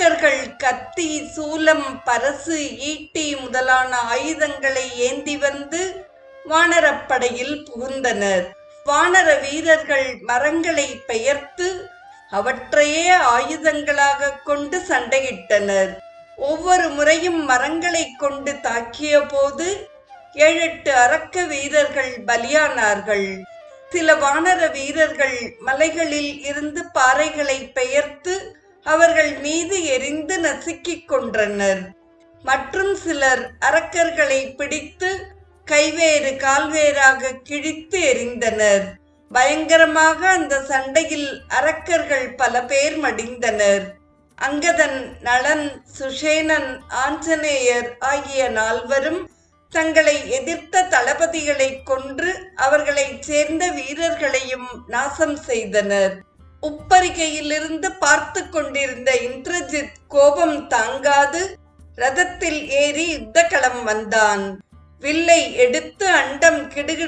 அரக்கர்கள் கத்தி, சூலம், பரசு, ஈட்டி முதலான ஆயுதங்களை ஏந்தி வந்து வானரப்படையில் புகுந்தனர். வானர வீரர்கள் மரங்களை பெயர்த்து அவற்றையே ஆயுதங்களாக கொண்டு சண்டையிட்டனர். ஒவ்வொரு முறையும் மரங்களை கொண்டு தாக்கிய போது 7-8 அரக்க வீரர்கள் பலியானார்கள். சில வானர வீரர்கள் மலைகளில் இருந்து பாறைகளை பெயர்த்து அவர்கள் மீது எரிந்து நசுக்கிக் கொன்றனர். மற்றும் சிலர் அரக்கர்களை பிடித்து கைவேறு கால்வேறாக கிழித்து எறிந்தனர். பயங்கரமாக அந்த சண்டையில் அரக்கர்கள் பல பேர் மடிந்தனர். அங்கதன், நளன், சுஷேனன், ஆஞ்சநேயர் ஆகிய 4வரும் தங்களை எதிர்த்த தளபதிகளை கொன்று அவர்களைச் சேர்ந்த வீரர்களையும் நாசம் செய்தனர். உப்பரிகையிலிருந்து பார்த்து கொண்டிருந்த இந்திரஜித் கோபம் தாங்காது ரதத்தில் ஏறி யுத்தகளம் வந்தான். வில்லை எடுத்து அண்டம் கிடுகிடு